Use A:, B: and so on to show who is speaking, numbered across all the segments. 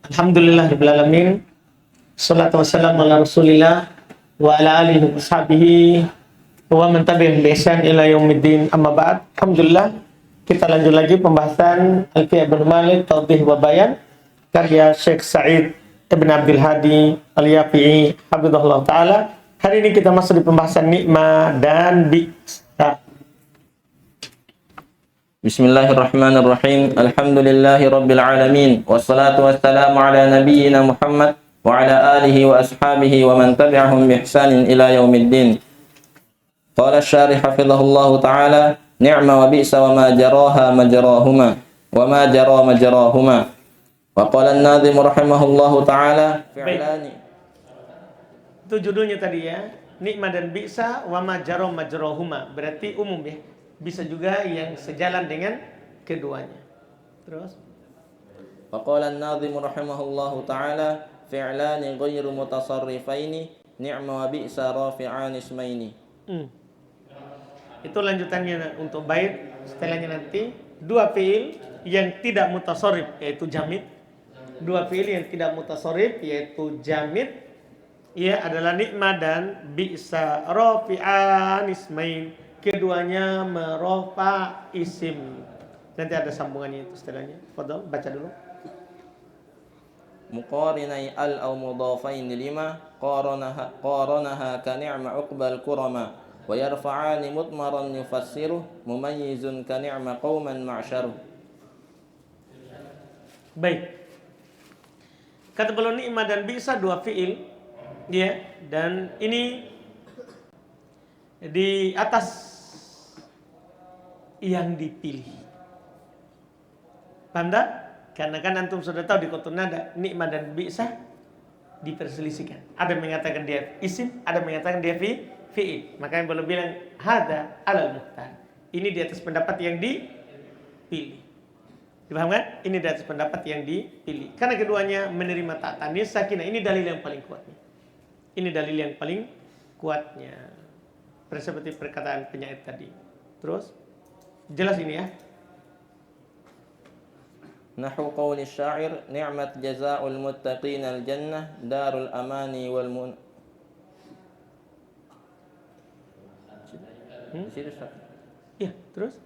A: Alhamdulillahirabbil alamin. Shalatu wassalamu ala Rasulillah wa ala alihi wa sahbihi wa man tabi'ahum bi ihsan ila yaumiddin. Amma ba'd. Alhamdulillah, kita lanjut lagi pembahasan Alfiyah Ibnu Malik Tawdih wa Bayan karya Syekh Sa'id Ibn Abdul Hadi Al-Yafi'i hafizahullah taala. Hari ini kita masuk di pembahasan nikmah dan bi'sa.
B: Bismillahirrahmanirrahim. Alhamdulillahi rabbil alamin. Wassalatu wassalamu ala nabiyyina Muhammad wa ala alihi wa ashabihi wa man tabi'ahum bi ihsanin ila yaumiddin. Qala asy-syarih hafizahullahu ta'ala, ni'ma wa bi'sa wa ma jaraha majrahuma wa ma jara majrahuma. Wa qala an-nadhim rahimahullahu ta'ala fi'lani.
A: Itu judulnya tadi ya, nikmah dan bi'sa wa ma jara majrahuma. Berarti umum ya. Bisa juga yang sejalan dengan keduanya. Terus
B: Faqala an-nadhim rahimahullahu ta'ala fi'lani ghairu mutasarrifaini ni'ma wa bi'sa rafi'an ismaini.
A: Itu lanjutannya untuk bait setelahnya nanti. Dua fiil yang tidak mutasarrif yaitu jamid. Dua fiil yang tidak mutasarrif yaitu jamid. Ia adalah nikmah dan bi'sa rafi'an ismain. Keduanya merofa isim. Nanti ada sambungannya itu setelahnya. Fadhal, baca dulu.
B: Muqarinai al aw mudafain lima qaranaha ka ni'ma uqbal kurama wa yarfa'ani mutmaran yufassiru mumayyizun ka ni'ma qauman ma'syaru.
A: Baik. Kata beliau nikmah dan bi'sa dua fiil ya, dan ini di atas yang dipilih. Paham tak? Karena kan antum sudah tahu di kutub nada nikmah dan bi'sa diperselisihkan. Ada yang mengatakan dia isim, ada yang mengatakan dia fi'il. Makanya boleh bilang hadza alal muhtar. Ini di atas pendapat yang dipilih. Dipahamkan? Ini di atas pendapat yang dipilih. Karena keduanya menerima tak tanis sakinah. Ini dalil yang paling kuatnya. Ini dalil yang paling kuatnya. Seperti perkataan penyair tadi. Terus jelas ini ya.
B: Nahu qawli syair ni'mat jazaa'ul muttaqin al jannah darul amani wal mun.
A: Iya, terus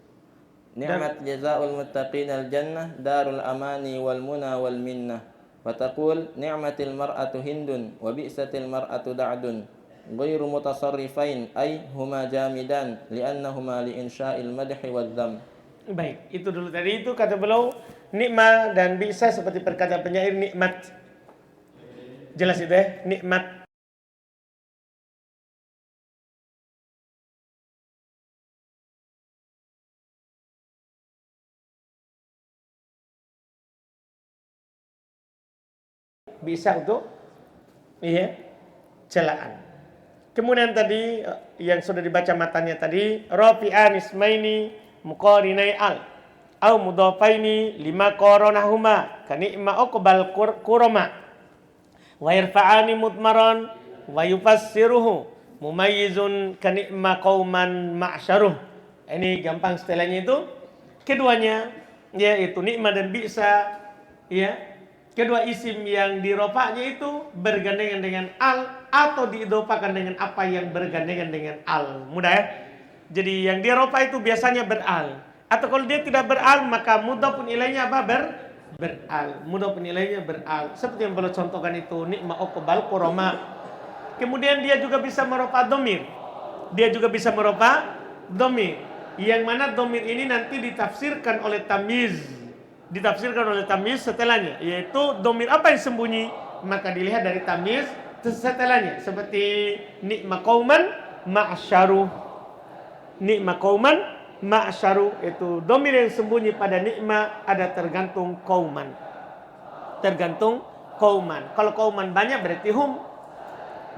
B: Ni'mat jazaa'ul muttaqin al jannah darul amani wal muna wal minnah. Wa taqul ni'matil mar'atu hindun wa bi'satil mar'atu da'dun. Ghairu mutasarrifain ay huma jamidan li'annahuma li insya'il madhi wadh-dham.
A: Baik, itu dulu tadi itu kata beliau nikmah dan bi'sa seperti perkataan penyair nikmat. Jelas itu ya, nikmat. Bisa untuk celaan. Kemudian tadi yang sudah dibaca matanya tadi rafi'an ismaini muqarinai al au mudafaini lima qaranahuma ka ni'ma uqbal kurama wa yarfa'ani mutmaran wa yufassiruhu mumayyizun ka ni'ma qauman ma'syaruh. Ini gampang setelahnya itu keduanya yaitu nikmah dan bi'sa ya. Kedua isim yang dirofaknya itu bergandengan dengan al atau diidofakan dengan apa yang bergandengan dengan al. Mudah ya? Jadi yang dirofa itu biasanya beral. Atau kalau dia tidak beral maka mudhafun ilainya apa? Beral. Mudhafun ilainya beral. Seperti yang boleh contohkan itu nikma uqbal kurama. Kemudian dia juga bisa merofa domir. Dia juga bisa merofa domir. Yang mana domir ini nanti ditafsirkan oleh tamyiz. Setelahnya, yaitu domir apa yang sembunyi maka dilihat dari tamyiz setelahnya, seperti ni'ma qauman ma'syaru. Ni'ma qauman ma'syaru itu domir yang sembunyi pada ni'ma ada tergantung qauman. Kalau qauman banyak berarti hum.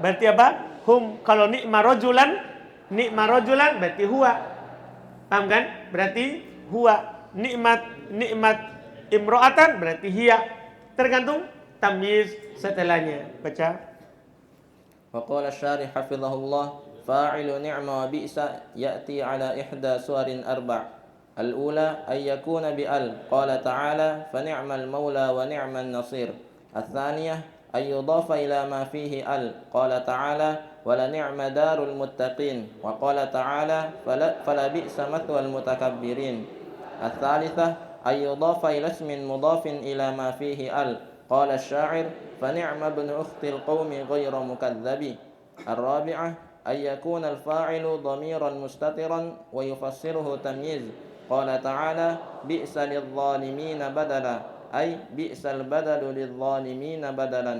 A: Berarti apa? Hum. Kalau ni'ma rajulan berarti huwa. Paham kan? Berarti huwa. Nikmat imro'atan berarti hiya. Tergantung tamyiz setelahnya. Baca.
B: Wa qala asy-syarih hafizahullah fa'ilu ni'ma wa bi'sa ya'ti ala ihda suwarin arba'. Al-ula ay yakuna bi al. Qala ta'ala fa ni'mal maula wa ni'man nasir. الثانية أن يضاف إلى ما فيه قال تعالى ولنعم دار المتقين وقال تعالى فلبئس مثوى المتكبرين. الثالثة أن يضاف إلى اسم مضاف إلى ما فيه قال الشاعر فنعم ابن أخت القوم غير مكذب. الرابعة أن يكون الفاعل ضميرا مستترا ويفسره تمييز قال تعالى بئس للظالمين بدلا أي بئس البدل للظالمين بدلا.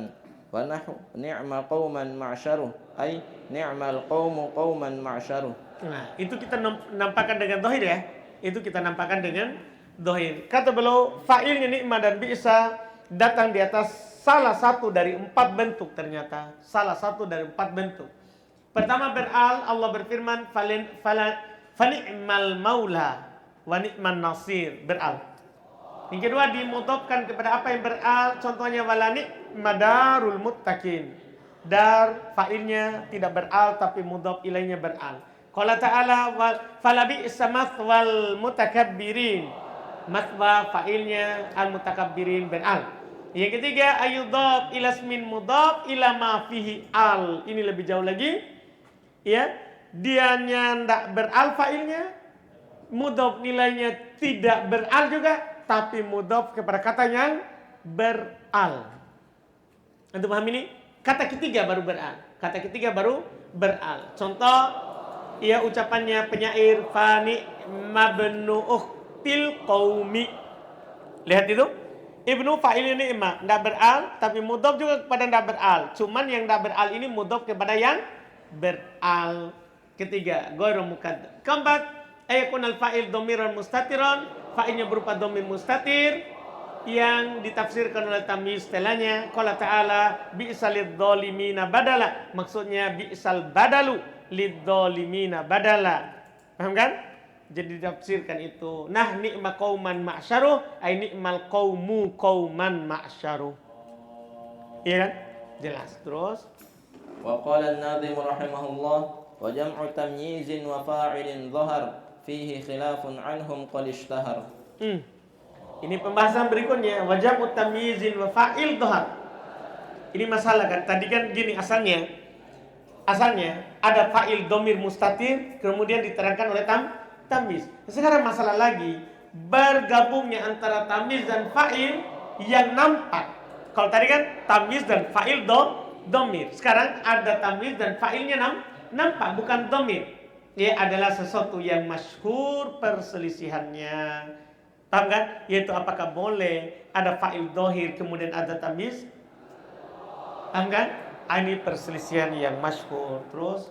B: ونحو نعم قوما معشره أي نعم القوم قوما معشره.
A: Nah, itu kita nampakkan dengan dohir ya. Itu kita nampakkan dengan dohir. Kata beliau, fa'ilnya nikmah dan bi'sa datang di atas salah satu dari 4 bentuk ternyata. Salah satu dari 4 bentuk. Pertama beral, Allah berfirman, fani'mal maula wa ni'man nasir, beral. Yang kedua dimudhofkan kepada apa yang beral, contohnya walani madarul muttaqin. Dar fa'ilnya tidak beral tapi mudhaf ilainya beral. Qala ta'ala falabi samathwal mutakabbirin. Mathwa fa'ilnya al mutakabbirin beral. Yang ketiga ayudhaf ila ismin mudhaf ila ma fihi al. Ini lebih jauh lagi. Ya, dianya ndak beral fa'ilnya, mudhaf nilainya tidak beral juga, tapi mudhaf kepada kata yang beral. Untuk paham ini? Kata ketiga baru beral. Kata ketiga baru beral. Contoh, ya ucapannya penyair fani mabnu ukhtil qaumi. Lihat itu. Ibnu fa'il ni'mah ndak beral, tapi mudhaf juga kepada ndak beral. Cuman yang ndak beral ini mudhaf kepada yang beral. Ketiga, ghairu mukaddam. Keempat, ayakun al-fa'il dhamiran mustatiran. Fa'ilnya berupa dhamir mustatir yang ditafsirkan oleh tamyiz setelahnya. Qala ta'ala bi'sal lidzalimina badala. Maksudnya bi'sal badalu lidzalimina badala. Paham kan? Jadi ditafsirkan itu. Nah, ni'ma qauman ma'syaruh ay ni'mal qaumu qauman ma'syaruh. Iya kan? Jelas. Terus
B: wa qala an-nadhim rahimahullah wa jam'u tamyizin wa fa'ilin dhahar fihi khilafun anhum qad ishtahar.
A: Ini pembahasan berikutnya, wajah tamyizin wa fa'il dhahar. Ini masalah kan, tadi kan gini asalnya ada fa'il dhamir mustatir kemudian diterangkan oleh tamyiz. Sekarang masalah lagi bergabungnya antara tamyiz dan fa'il yang nampak. Kalau tadi kan tamyiz dan fa'il dhamir. Sekarang ada tamyiz dan fa'ilnya nampak bukan dhamir. Ya adalah sesuatu yang masyhur perselisihannya. Paham kan? Yaitu apakah boleh ada fa'il dhahir kemudian ada tamyiz? Paham kan? Ini perselisihan yang masyhur. Terus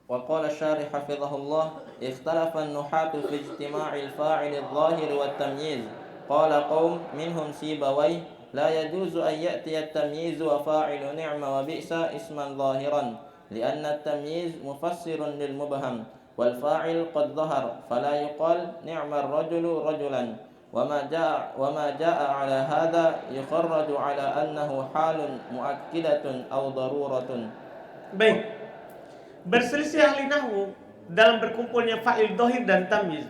B: wa qala syarih hafizahullah ikhtalafa an-nuhatu fi ijtima'il fa'il adh-dhahir wa at-tamyiz. Qala qaum minhum Sibawayh la yajuzu an ya'ti at-tamyiz wa fa'ilu ni'ma wa bi'sa isman dhahiran لأن التمييز مفسر للمبهم والفاعل قد ظهر فلا يقال نعم الرجل رجلا وما جاء على هذا يخرج على أنه حال مؤكدة أو ضرورة.
A: Baik. Berselisih ahli nahwu dalam berkumpulnya fa'il dhahir dan tamyiz.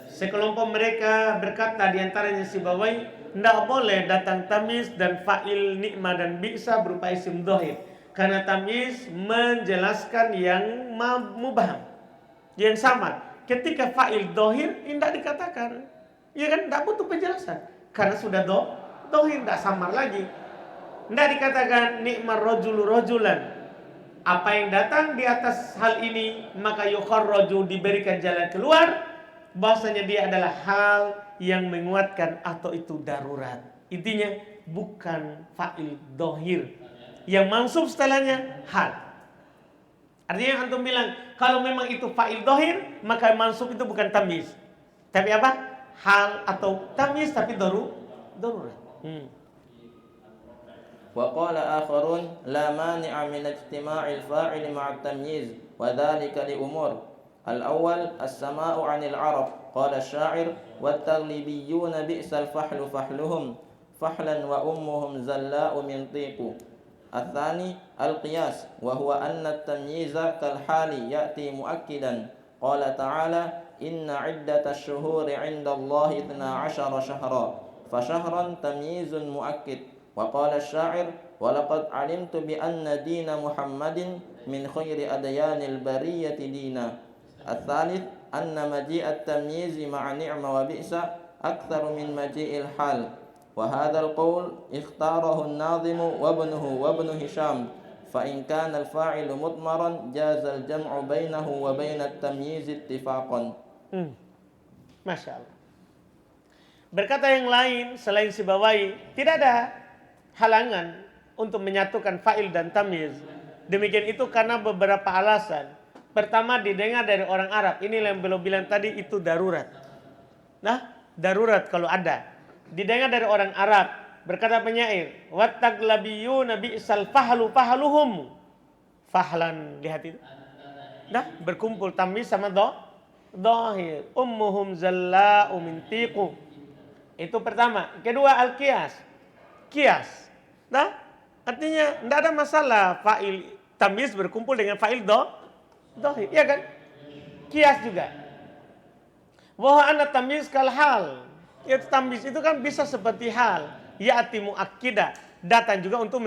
A: Sekelompok mereka berkata di antaranya Sibawayh, tidak boleh datang tamyiz dan fa'il ni'ma dan bi'sa berupa isim dhahir. Karena tamyiz menjelaskan yang mubham, yang sama. Ketika fa'il dhahir tidak dikatakan, ya kan, tidak butuh penjelasan karena sudah dhahir, tidak samar lagi. Tidak dikatakan ni'mar rajulu rajulan. Apa yang datang di atas hal ini maka yukharraju diberikan jalan keluar, bahwasanya dia adalah hal yang menguatkan atau itu darurat. Intinya bukan fa'il dhahir. Yang mansub setelahnya hal. Artinya antum bilang kalau memang itu fa'il dhahir maka mansub itu bukan tamyiz. Tapi apa? Hal atau tamyiz tapi darurat.
B: Wa qala akharun la mani'a min ijtima'il fa'il ma'a at-tamyiz wa dhalika li umur. Al-awwal as-sama'u 'anil 'arab. Qala asy-sya'ir wat-taghlibiyyuna bi'sal fahlu fahluhum fahlan wa ummuhum zalla'u min tiqu. الثاني القياس وهو أن التمييز كالحال يأتي مؤكدا قال تعالى إن عدة الشهور عند الله 12 شهرا فشهرا تمييز مؤكد. وقال الشاعر: ولقد علمت بأن دين محمد من خير أديان البرية دينا. الثالث أن مجيء التمييز مع نعم وبئس أكثر من مجيء الحال، وهذا القول اختاره الناظم وابن هشام، فإن كان الفاعل مضمرا جاز الجمع بينه وبين التمييز اتفاقا.
A: Masya Allah. Berkata yang lain selain Sibawai, tidak ada halangan untuk menyatukan fa'il dan tamyiz. Demikian itu karena beberapa alasan. Pertama, didengar dari orang Arab. Ini yang belum bilang tadi, itu darurat. Nah, darurat kalau ada. Didengar dari orang Arab. Berkata penyair, wattaglabiyuna bi'sal fahlu fahluhum. Fahlan, lihat itu. Nah, berkumpul tamyiz sama dhahir. Ummuhum zalla'u min tiqu. Itu pertama. Kedua, al-qiyas. Qiyas. Nah, artinya tidak ada masalah fa'il tamyiz berkumpul dengan fa'il dhahir, ya kan? Qiyas juga. Wa anna tamyiz kal hal. Ya, tamyiz itu kan bisa seperti hal. Ya'ti muakkida, datang juga untuk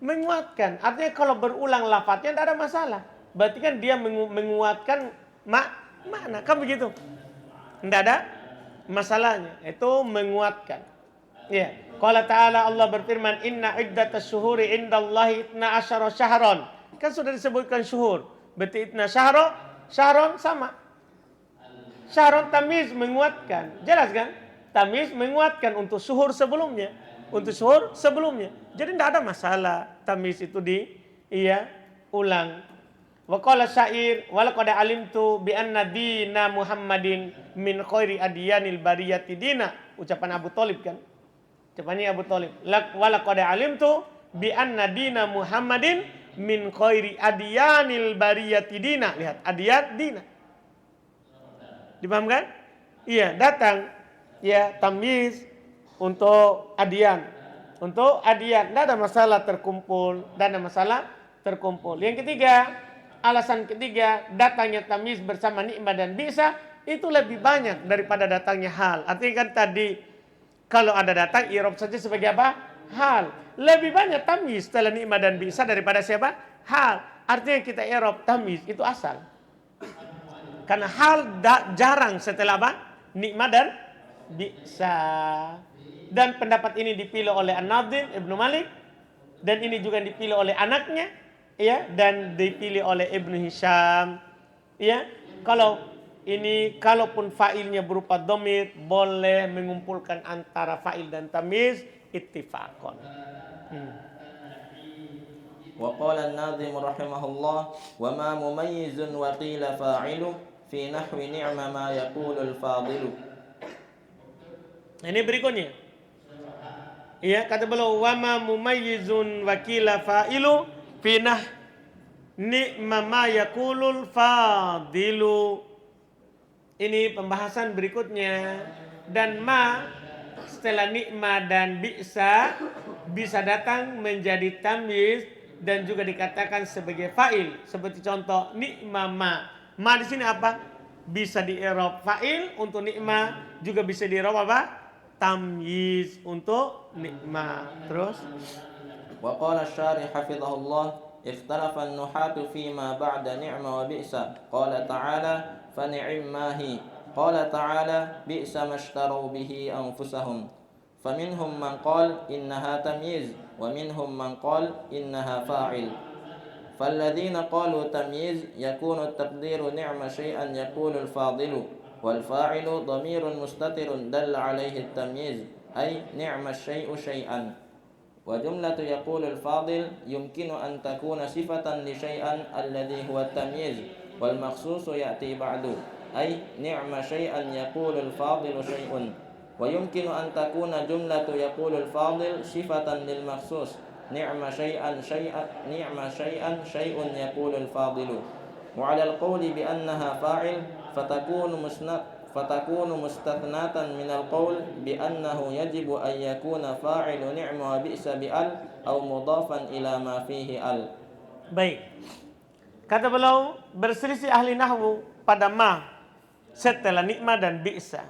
A: menguatkan. Artinya kalau berulang lafadznya tidak ada masalah. Berarti kan dia menguatkan makna, kan begitu? Tidak ada masalahnya. Itu menguatkan. Ya. Qala ta'ala, Allah berfirman, inna iddatas syuhuri indallahi 12 syahron. Kan sudah disebutkan syuhur. Berarti itna syahron sama. Syahron tamyiz menguatkan. Jelas kan? Tamyiz menguatkan untuk syuhur sebelumnya. Untuk syuhur sebelumnya. Jadi tidak ada masalah tamyiz itu ulang. Wa qala syair, walaqad alimtu bi anna dina Muhammadin min khairi adyanil bariyati dina. Ucapan Abu Thalib kan? Ucapannya Abu Thalib. Walaqad alimtu bi anna dina Muhammadin min khairi adyanil bariyati dina. Lihat, adyat dina. Dipahamkan? Iya, datang ya tamyiz untuk adyan. Untuk adyan tidak ada masalah terkumpul, tidak ada masalah terkumpul. Yang ketiga, alasan ketiga, datangnya tamyiz bersama nikmah dan bisa itu lebih banyak daripada datangnya hal. Artinya kan tadi kalau ada datang i'rab saja sebagai apa? Hal. Lebih banyak tamyiz setelah nikmah dan bisa daripada siapa? Hal. Artinya kita i'rab tamyiz itu asal. Karena hal jarang setelah apa? Nikmah dan bisa. Dan pendapat ini dipilih oleh An-Nadhim Ibnu Malik, dan ini juga dipilih oleh anaknya, ya, dan dipilih oleh Ibnu Hisham, ya. Kalaupun fa'ilnya berupa dhamir, boleh mengumpulkan antara fa'il dan tamyiz ittifaqan.
B: Wa qala an-nadhim rahimahullah, wa ma mumayyizun wa qila fa'ilu fi nahwi ni'ma ma yaqulu al-fadilu.
A: Ini berikutnya. Iya, kata beliau, wa ma mumayyizun wa qila fa'ilu fi ni'ma ma yaqulu al-fadilu. Ini pembahasan berikutnya. Dan ma setelah nikma dan bisa datang menjadi tamyiz dan juga dikatakan sebagai fa'il. Seperti contoh nikma ma. Ma di sini apa? Bisa di i'rab fa'il untuk nikma, juga bisa di i'rab apa? Tamyiz untuk nikma. Terus
B: Wa qala asy-syarih hafizahullah, ikhtalafa an-nuhatu fima ba'da ni'ma wa bi'sa. Qala ta'ala fa ni'ma hi. Qala ta'ala bi'sa mashtaru bihi anfusahum. Faminhum man qala innaha tamyiz wa minhum man qala innaha fa'il. فالذين قالوا تمييز يكون التقدير نعم شيئا يقول الفاضل والفاعل ضمير مستتر دل عليه التمييز أي نعم الشيء شيئا. وجملة يقول الفاضل يمكن أن تكون صفة لشيئا الذي هو التمييز والمخصوص يأتي بعد أي نعم شيئا يقول الفاضل شيء. ويمكن أن تكون جملة يقول الفاضل صفة للمخصوص نعم شيئا شيء يقول الفاضل. وعلى القول بأنها فاعل فتكون مستثناة من القول بأنه يجب أن يكون فاعل نعم وبئس بأل أو مضافا إلى ما فيه أل.
A: baik. Kata beliau, berselisih ahli nahwu pada ma setelah nikmah dan bi'sa.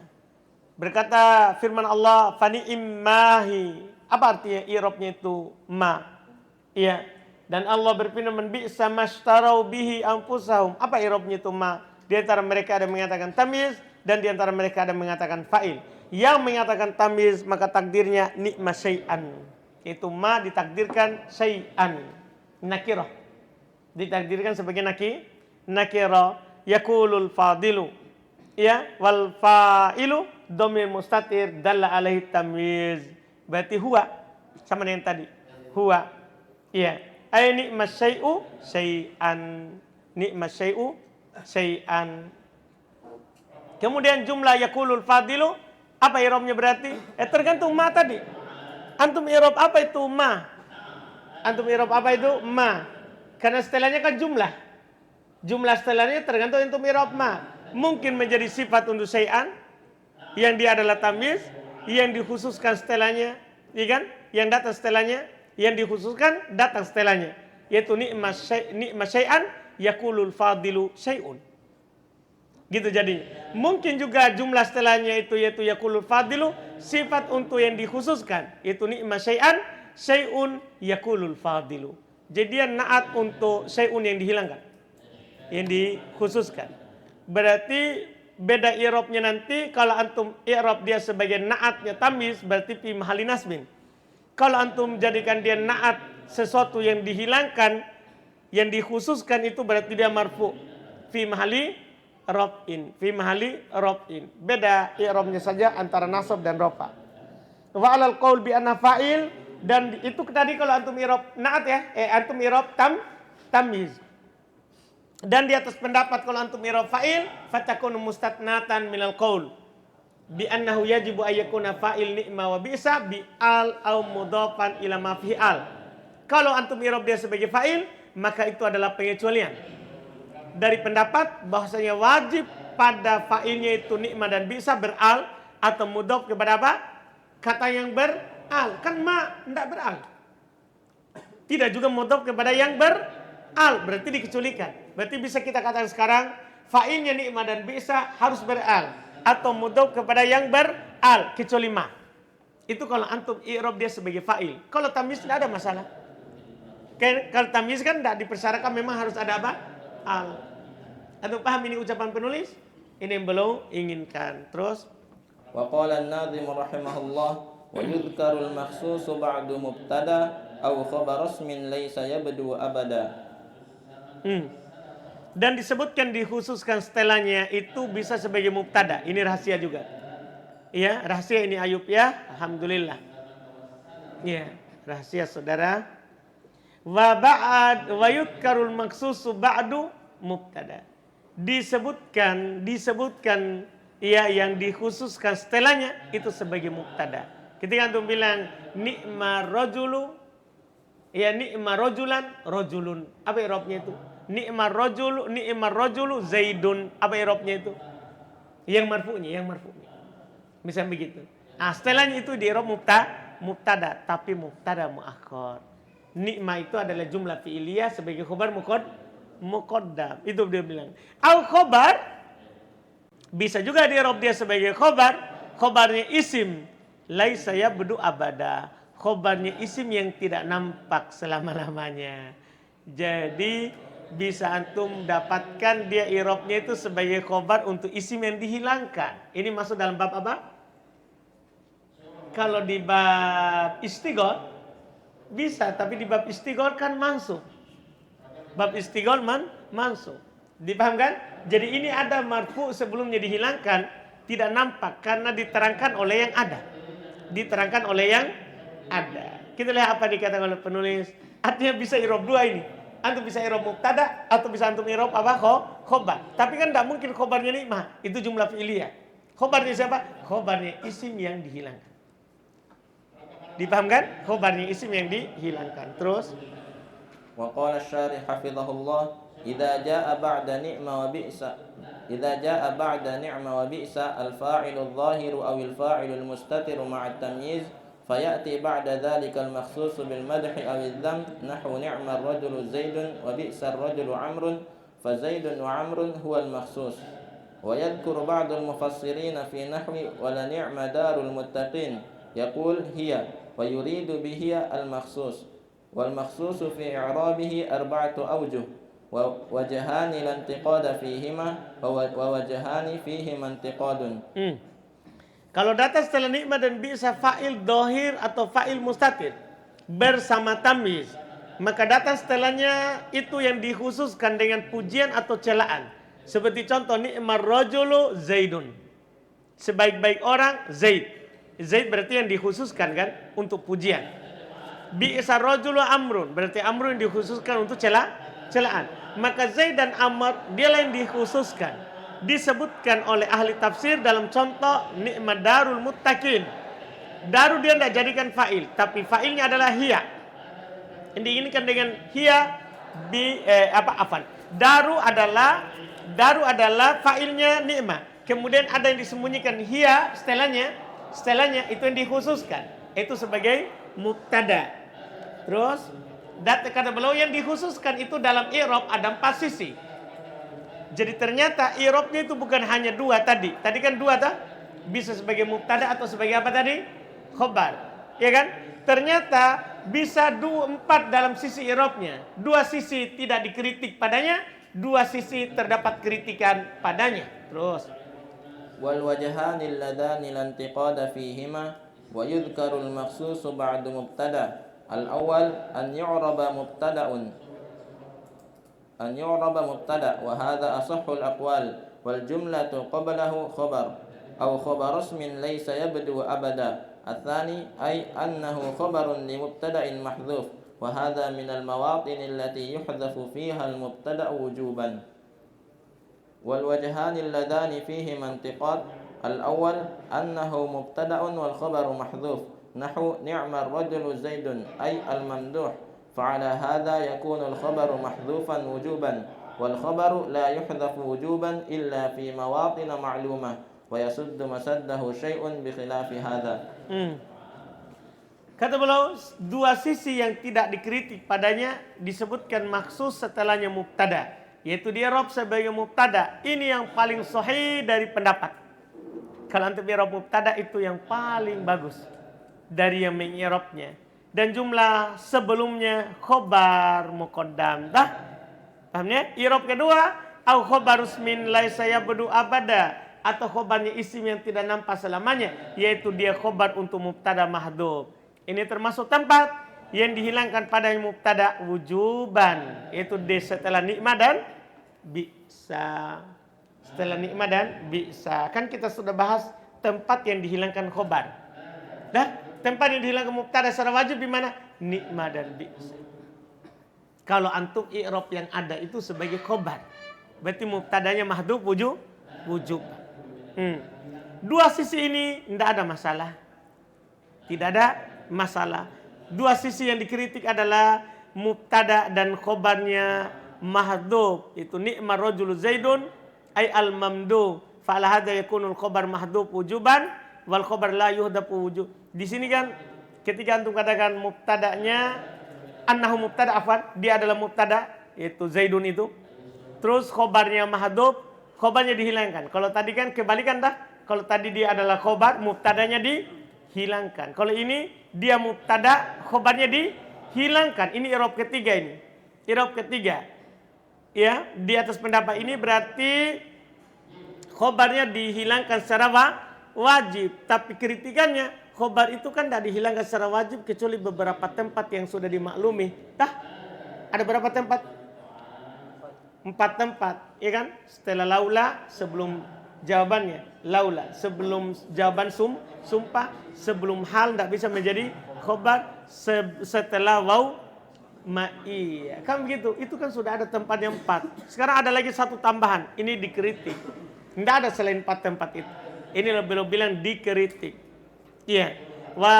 A: Berkata firman Allah, fani immahi. Apa artinya i'rabnya itu ma? Iya. Dan Allah berfirman, bi'sa mashtarau bihi anfusahum. Apa i'rabnya itu ma? Di antara mereka ada yang mengatakan tamyiz dan di antara mereka ada yang mengatakan fa'il. Yang mengatakan tamyiz maka takdirnya ni'ma syai'an. Itu ma ditakdirkan syai'an. Nakirah. Ditakdirkan sebagai nakirah. Yaqulul fadilu. Ya, wal fa'ilu dhamir mustatir dalla alaihi tamyiz. Berarti huwa sama dengan tadi. Huwa. Iya. Ay ni'mas syai'u syai'an. Ni'mas syai'u syai'an. Kemudian jumlah yaqulul fadilu, apa i'rabnya berarti? Tergantung ma tadi. Antum i'rab apa itu ma? Antum i'rab apa itu ma? Karena setelahnya kan jumlah. Jumlah setelahnya tergantung antum i'rab ma. Mungkin menjadi sifat untuk syai'an yang dia adalah tamyiz, yang dikhususkan setelahnya, iya kan? Yang datang setelahnya, yang dikhususkan datang setelahnya, yaitu ni'ma syai'an yaqulul fadilu syai'un. Gitu jadinya. Mungkin juga jumlah setelahnya itu yaitu yaqulul fadilu sifat untuk yang dikhususkan, yaitu ni'ma syai'an syai'un yaqulul fadilu. Jadi naat untuk syai'un yang dihilangkan, yang dikhususkan. Berarti beda i'rabnya nanti. Kalau antum i'rab dia sebagai naatnya tamyiz berarti fi mahalli nasbin. Kalau antum jadikan dia naat sesuatu yang dihilangkan, yang dikhususkan, itu berarti dia marfu fi mahalli raf'in. Fi mahalli raf'in. Beda i'rabnya saja antara nasab dan rafa. Wa 'alal qaul bi anna fa'il, dan itu tadi kalau antum i'rab naat ya, antum i'rab tamyiz. Dan di atas pendapat kalau antum i'rab fa'il fatakunu mustatnatan minal qaul bi annahu yajibu ayyakuna fa'il ni'ma wa bi'sa bi al au mudhafan ila ma fi al. Kalau antum i'rab dia sebagai fa'il, maka itu adalah pengecualian dari pendapat bahwasanya wajib pada fa'ilnya itu ni'ma dan bi'sa beral atau mudhaf kepada apa? Kata yang beral. Kan ma enggak beral. Tidak juga mudhaf kepada yang beral, berarti dikecualikan. Berarti bisa kita katakan sekarang fa'ilnya ni'ma dan bi'sa harus beral atau mudhaf kepada yang beral kecuali ma. Itu kalau antum i'rab dia sebagai fa'il. Kalau tamyiz tidak ada masalah. Kalau tamyiz kan tidak dipersyaratkan memang harus ada apa? Al. Antum paham ini ucapan penulis? Ini yang belum inginkan. Terus
B: Wa qala an-nadhim rahimahullah wa yudhkarul makhsusu ba'du mubtada aw khabar ismin laysa yabdu abada.
A: Dan disebutkan dikhususkan setelahnya itu bisa sebagai mubtada. Ini rahasia juga. Iya, rahasia ini Ayub ya. Alhamdulillah. Iya, rahasia saudara. Wa ba'd wa yudhkarul makhsusu ba'du mubtada. Disebutkan ya yang dikhususkan setelahnya itu sebagai mubtada. Ketika antum bilang ni'ma rajulu, ya ni'ma rajulan, rajulun. Apa i'rabnya itu? Ni'ma rajulu zaidun. Apa i'rabnya itu? Yang marfu'nya. Misalnya begitu. Nah, setelahnya itu di i'rab mubtada, tapi mubtada muakhkhar. Ni'ma itu adalah jumlah fi'liyah sebagai khabar muqaddam. Itu dia bilang. Au khabar bisa juga di i'rab dia sebagai khabarnya isim laisa yabdu abada. Khobarnya isim yang tidak nampak selama-lamanya. Jadi bisa antum dapatkan dia i'rabnya itu sebagai khobar untuk isim yang dihilangkan. Ini masuk dalam bab apa? Kalau di bab istighol bisa, tapi di bab istighol kan mansub. Bab istighol mansub. Dipahamkan? Jadi ini ada marfu sebelumnya dihilangkan, tidak nampak karena diterangkan oleh yang ada. Diterangkan oleh yang ada. Kita lihat apa dikatakan oleh penulis. Artinya bisa i'rab dua ini. Antum bisa i'rab mubtada atau bisa antum i'rab apa? Khobar. Tapi kan tidak mungkin khobarnya ni'mah. Itu jumlah fi'liyah. Khobarnya siapa? Khobarnya isim yang dihilangkan. Dipahamkan? Khobarnya isim yang dihilangkan. Terus
B: Wa qala asy-syarih hafizahullah idza jaa ba'da ni'ma wa bi'sa idza jaa ba'da ni'ma wa bi'sa al-fa'ilu adh-dhahiru aw al-fa'ilu al-mustatiru ma'a at-tamyiz fayati ba'da dhalika al-makhsusu bil madhi aw adh-dhamm nahwu ni'ma ar-rajulu zaidun wa bi'sa ar-rajulu amrun fa zaidun wa amrun huwa al-makhsus. ويذكر بعض المفسرين في نحو ولنعم دار المتقين يقول هي ويريد به المخصوص والمخصوص في إعرابه أربعة أوجه ووجهان لا انتقاد فيهما ووجهان فيهما انتقاد.
A: Kalau datang setelah nikmat dan bisa fa'il dohir atau fa'il mustatir bersama tamyiz, maka datang setelahnya itu yang dikhususkan dengan pujian atau celaan. Seperti contoh ni'mar rajulu Zaidun. Sebaik-baik orang Zaid. Zaid berarti yang dikhususkan kan untuk pujian. Bi'sa rajulu Amrun, berarti Amrun yang dikhususkan untuk celaan. Maka Zaid dan Amr dialah yang dikhususkan. Disebutkan oleh ahli tafsir dalam contoh ni'mat darul muttaqin. Daru dia tidak jadikan fa'il, tapi fa'ilnya adalah hiya. Ini diinginkan dengan hiya Daru adalah fa'ilnya ni'mah. Kemudian ada yang disembunyikan hiya setelahnya itu yang dikhususkan. Itu sebagai mubtada. Terus kata beliau yang dikhususkan itu dalam i'rab ada 4 sisi. Jadi ternyata i'rabnya itu bukan hanya 2 tadi. Tadi kan 2 tak? Bisa sebagai mubtada atau sebagai apa tadi? Khobar. Ya kan? Ternyata bisa 4 dalam sisi i'rabnya. 2 sisi tidak dikritik padanya, 2 sisi terdapat kritikan padanya. Terus
B: wal wajhani alladhani la intiqada fihima wa yudhkaru al makhsus ba'da mubtada. Al awwal an yu'raba mubtada wa hadha asahhu al aqwal wal jumlatu qablahu khabar aw khabar ismin laysa yabdu abada. الثاني أي أنه خبر لمبتدأ محذوف وهذا من المواطن التي يحذف فيها المبتدأ وجوبا. والوجهان اللذان فيهما انتقاد الأول أنه مبتدأ والخبر محذوف نحو نعم الرجل زيد أي الممدوح فعلى هذا يكون الخبر محذوفا وجوبا والخبر لا يحذف وجوبا إلا في مواطن معلومة ويسد مسده شيء بخلاف هذا.
A: Kata beliau 2 sisi yang tidak dikritik padanya disebutkan maksus setelahnya mubtada, yaitu di i'rab sebagai mubtada. Ini yang paling sahih dari pendapat. Kalau untuk i'rab mubtada itu yang paling bagus dari yang mengi'rabnya. Dan jumlah sebelumnya khobar muqaddam. Pahamnya? I'rab kedua au khobarus min laisa yabdu abada, atau khobarnya isim yang tidak nampak selamanya, yaitu dia khobar untuk mubtada mahdhuf. Ini termasuk tempat yang dihilangkan pada mubtada wujuban, yaitu di setelah nikmat dan bisa. Setelah nikmat dan bisa. Kan kita sudah bahas tempat yang dihilangkan khobar. Tempat yang dihilangkan mubtada secara wajib di mana? Nikmat dan bisa. Kalau antum i'rab yang ada itu sebagai khobar, berarti mubtadanya mahdhuf wujub. 2 sisi ini tidak ada masalah. Tidak ada masalah. 2 sisi yang dikritik adalah mubtada dan khobarnya mahdhuf, itu ni'mar rajulu zaidun ay al mamdu fa ala hadza yakunul khobar mahdhuf wujuban wal khobar la yuhdafu wujub. Di sini kan ketika antum katakan mubtadanya annahu mubtada dia adalah mubtada, yaitu zaidun itu. Terus khobarnya mahdhuf, khobarnya dihilangkan. Kalau tadi kan kebalikan Kalau tadi dia adalah khobar, mubtadanya dihilangkan. Kalau ini dia mubtada, khobarnya dihilangkan. Ini i'rab ketiga ini. I'rab ketiga. Ya, di atas pendapat ini berarti khobarnya dihilangkan secara wajib. Tapi kritikannya, khobar itu kan tidak dihilangkan secara wajib kecuali beberapa tempat yang sudah dimaklumi. Ada berapa tempat? 4 tempat, ya kan? Setelah laula, sebelum jawabannya laula, sebelum jawaban sumpah, sebelum hal tidak bisa menjadi khobar, setelah waw ma'iyah. Kan begitu. Itu kan sudah ada tempat yang 4. Sekarang ada lagi 1 tambahan. Ini dikritik. Tidak ada selain 4 tempat itu. Ini lebih bilang dikritik. Iya. Wa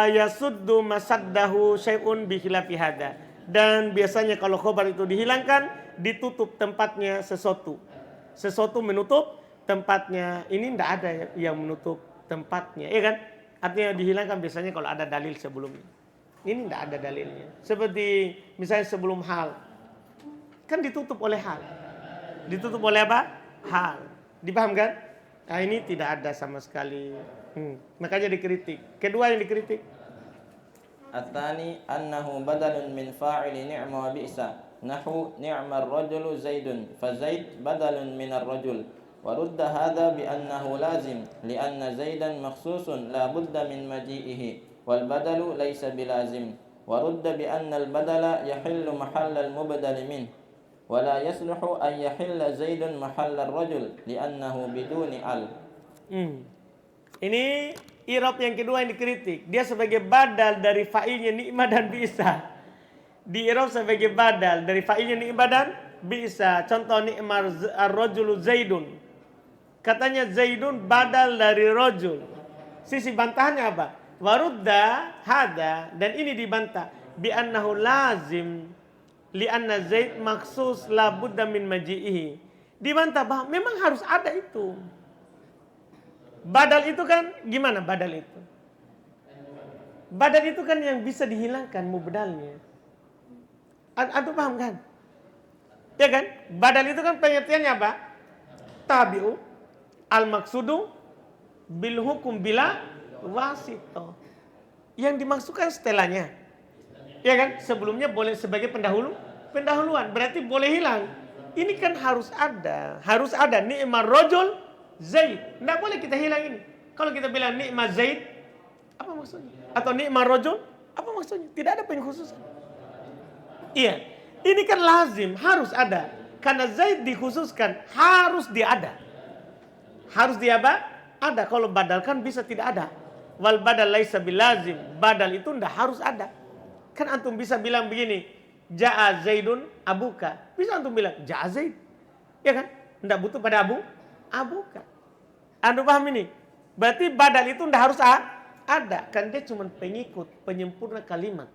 A: yasuddu masaddahu syai'un bi khilafi hada. Dan biasanya kalau khobar itu dihilangkan, ditutup tempatnya sesuatu. Sesuatu menutup tempatnya. Ini tidak ada yang menutup tempatnya, ya kan? Artinya dihilangkan biasanya kalau ada dalil sebelumnya. Ini tidak ada dalilnya. Seperti misalnya sebelum hal, kan ditutup oleh hal. Ditutup oleh apa? Hal. Dipahamkan? Nah, ini tidak ada sama sekali. Makanya dikritik. Kedua yang dikritik.
B: الثاني أنه بدل من فاعل نعم وبئس نحو نعم الرجل زيد فزيد بدل من الرجل ورد هذا بأنه لازم لأن زيدا مخصوص لا بد من مجيئه والبدل ليس بلازم ورد بأن البدل يحل محل المبدل منه ولا يصلح أن يحل زيد محل الرجل لأنه بدون al.
A: Ini i'rab yang kedua yang dikritik. Dia sebagai badal dari fa'ilnya ni'mah dan bi'sa. Di i'rab sebagai badal dari fa'ilnya ni'mah dan bi'sa. Contoh ni'mar ar-rajulu zaidun. Katanya zaidun badal dari rajul. Sisi bantahannya apa? Warudda hada, dan ini dibantah bi annahu lazim li anna zaid maksus la budda min maji'ihi. Dibantah bahwa memang harus ada itu. Badal itu kan gimana badal itu? Badal itu kan yang bisa dihilangkan mubdalnya. Antum paham kan? Ya kan? Badal itu kan pengertiannya apa? Tabi'u al-maksudu bil hukum bila wasito. Yang dimaksudkan setelahnya. Ya kan? Sebelumnya boleh sebagai pendahuluan. Berarti boleh hilang. Ini kan harus ada. Harus ada ni'mar rajul Zaid. Tidak boleh kita hilang ini. Kalau kita bilang nikmat Zaid, apa maksudnya? Atau nikmat rajul, apa maksudnya? Tidak ada pengkhususan. Iya. Ini kan lazim, harus ada. Karena Zaid dikhususkan, harus dia ada. Harus dia apa? Ada. Kalau badal kan bisa tidak ada. Wal badal laisa bilazim. Badal itu tidak harus ada. Kan antum bisa bilang begini, Ja'a Zaidun abuka. Bisa antum bilang, Ja'a Zaid. Ya kan? Tidak butuh pada bukan. Anda paham ini? Berarti badal itu tidak harus ada. Kan dia cuma pengikut, penyempurna kalimat.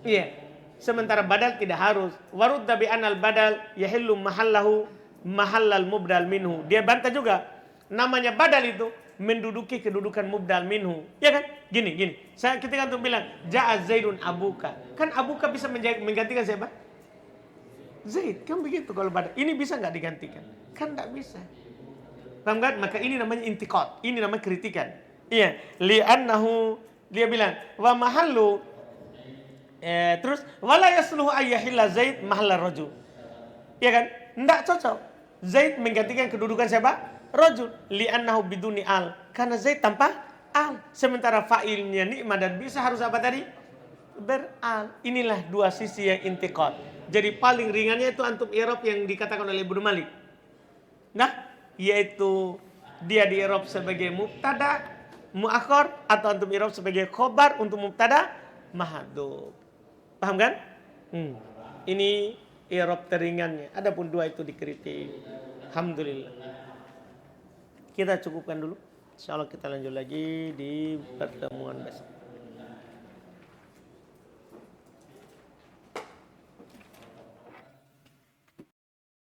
A: Iya. Sementara badal tidak harus. Warudda bi anal badal yahillu mahallahu mahallal mubdal minhu. Dia bantah juga. Namanya badal itu menduduki kedudukan mubdal minhu. Ya kan? Gini. Saya ketika antum bilang Ja'a Zaidun abuka. Kan abuka bisa menggantikan siapa? Zaid. Kan begitu kalau badal. Ini bisa nggak digantikan? Kan nggak bisa. Paham kan? Maka ini namanya intiqad. Ini namanya kritikan. Iya. Li'annahu, dia bilang, wa mahallu, terus, wala yasluhu ayyahilla Zaid mahalla rajul. Iya kan? Tidak cocok. Zaid menggantikan kedudukan siapa? Rajul. Li'annahu biduni al. Karena Zaid tanpa al. Sementara fa'ilnya ni'mah dan bisa harus apa tadi? Beral. Inilah dua sisi yang intiqad. Jadi paling ringannya itu antum i'rab yang dikatakan oleh Ibnu Malik. Nah, yaitu dia di i'rab sebagai mubtada muakhar atau antum i'rab sebagai khobar untuk mubtada mahdhuf. Paham kan? Ini i'rab teringannya. Adapun dua itu dikritik. Alhamdulillah. Kita cukupkan dulu. Insyaallah kita lanjut lagi di pertemuan besok.